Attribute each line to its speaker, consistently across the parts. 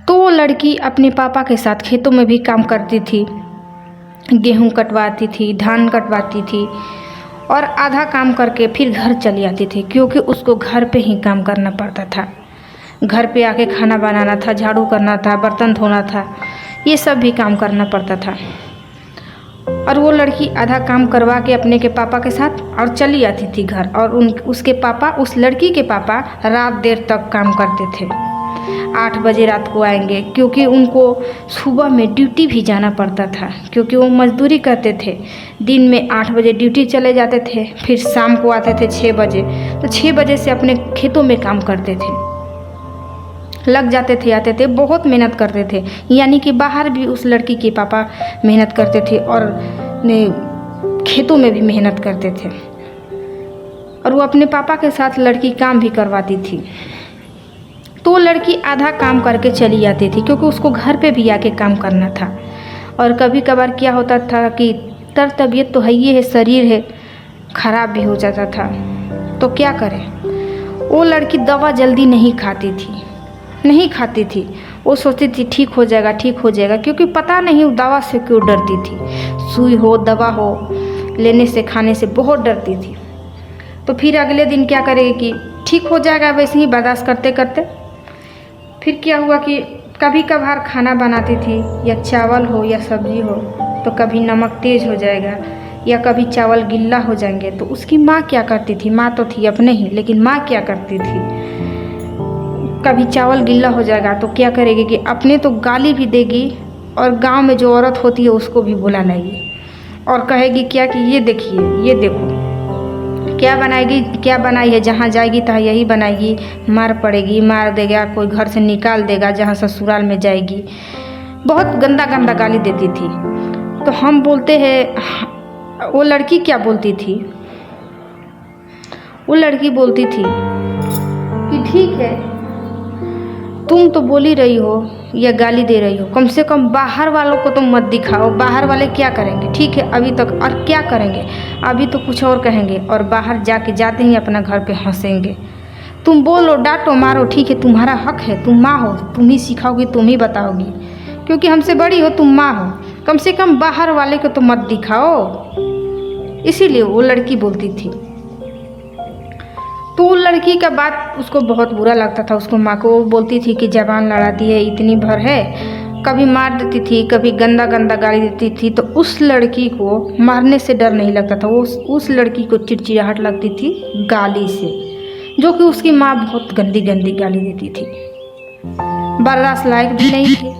Speaker 1: तो वो लड़की अपने पापा के साथ खेतों में भी काम करती थी, गेहूँ कटवाती थी, धान कटवाती थी और आधा काम करके फिर घर चली आती थी, क्योंकि उसको घर पे ही काम करना पड़ता था। घर पे आके खाना बनाना था, झाड़ू करना था, बर्तन धोना था, ये सब भी काम करना पड़ता था। और वो लड़की आधा काम करवा के अपने के पापा के साथ और चली आती थी घर। और उसके पापा, उस लड़की के पापा रात देर तक काम करते थे। 8 बजे रात को आएंगे, क्योंकि उनको सुबह में ड्यूटी भी जाना पड़ता था, क्योंकि वो मजदूरी करते थे। दिन में 8 बजे ड्यूटी चले जाते थे, फिर शाम को आते थे 6 बजे। तो 6 बजे से अपने खेतों में काम करते थे, लग जाते थे, आते थे, बहुत मेहनत करते थे। यानी कि बाहर भी उस लड़की के पापा मेहनत करते थे और खेतों में भी मेहनत करते थे। और वो अपने पापा के साथ लड़की काम भी करवाती थी। तो वो लड़की आधा काम करके चली जाती थी, क्योंकि उसको घर पे भी आके काम करना था। और कभी कभार क्या होता था कि तबीयत तो है ही है, शरीर है, ख़राब भी हो जाता था। तो क्या करें, वो लड़की दवा जल्दी नहीं खाती थी। वो सोचती थी ठीक हो जाएगा, क्योंकि पता नहीं वो दवा से क्यों डरती थी। सुई हो, दवा हो, लेने से, खाने से बहुत डरती थी। तो फिर अगले दिन क्या करेगी कि ठीक हो जाएगा, वैसे ही बर्दाश्त करते करते। फिर क्या हुआ कि कभी कभार खाना बनाती थी, या चावल हो या सब्जी हो, तो कभी नमक तेज़ हो जाएगा या कभी चावल गिल्ला हो जाएंगे। तो उसकी माँ क्या करती थी, माँ तो थी अपने ही, लेकिन माँ क्या करती थी, कभी चावल गिल्ला हो जाएगा तो क्या करेगी कि अपने तो गाली भी देगी, और गांव में जो औरत होती है उसको भी बुला लाएगी और कहेगी क्या कि ये देखिए, ये देखो क्या बनाई है, जहाँ जाएगी तहाँ यही बनाएगी, मार पड़ेगी, मार देगा, कोई घर से निकाल देगा, जहाँ ससुराल में जाएगी। बहुत गंदा गंदा गाली देती थी। तो हम बोलते हैं, वो लड़की क्या बोलती थी, वो लड़की बोलती थी कि ठीक है, तुम तो बोल ही रही हो या गाली दे रही हो, कम से कम बाहर वालों को तो मत दिखाओ। बाहर वाले क्या करेंगे, ठीक है अभी तक, और क्या करेंगे, अभी तो कुछ और कहेंगे, और बाहर जाते ही अपना घर पे हंसेंगे। तुम बोलो, डांटो, मारो, ठीक है, तुम्हारा हक है, तुम माँ हो, तुम ही सिखाओगी, तुम ही बताओगी, क्योंकि हमसे बड़ी हो, तुम माँ हो, कम से कम बाहर वाले को तो मत दिखाओ। इसीलिए वो लड़की बोलती थी। तो लड़की का बात उसको बहुत बुरा लगता था। उसको माँ को बोलती थी कि जबान लड़ाती है, इतनी भर है, कभी मार देती थी, कभी गंदा गंदा गाली देती थी। तो उस लड़की को मारने से डर नहीं लगता था, वो उस लड़की को चिड़चिड़ाहट लगती थी गाली से, जो कि उसकी माँ बहुत गंदी गंदी गाली देती थी, बर्दाश्त लायक भी नहीं थी।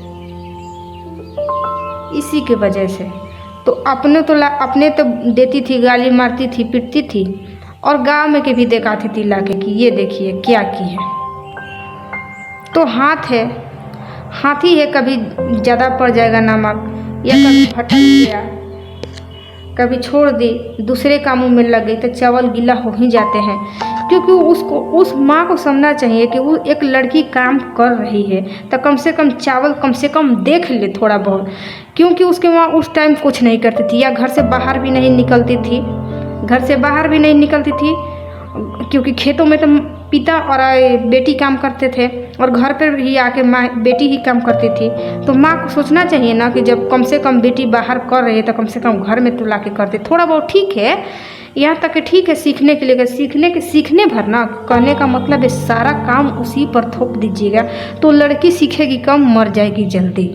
Speaker 1: इसी के वजह से तो अपने तो देती थी, गाली मारती थी, पिटती थी, और गांव में के भी दिखाती थी लाके कि ये देखिए क्या की है। तो हाथी है, कभी ज़्यादा पड़ जाएगा नमक, या कभी फटक गया, कभी छोड़ दी, दूसरे कामों में लग गई तो चावल गीला हो ही जाते हैं। क्योंकि उस माँ को समझना चाहिए कि वो एक लड़की काम कर रही है, तो कम से कम चावल कम से कम देख ले थोड़ा बहुत, क्योंकि उसके माँ उस टाइम कुछ नहीं करती थी, या घर से बाहर भी नहीं निकलती थी, क्योंकि खेतों में तो पिता और बेटी काम करते थे, और घर पर ही आके माँ बेटी ही काम करती थी। तो माँ को सोचना चाहिए ना कि जब कम से कम बेटी बाहर कर रही है तो कम से कम घर में तो ला के करते। थोड़ा बहुत ठीक है, यहाँ तक कि ठीक है, सीखने के लिए, सीखने भर ना, कहने का मतलब है सारा काम उसी पर थोप दीजिएगा तो लड़की सीखेगी कम, मर जाएगी जल्दी।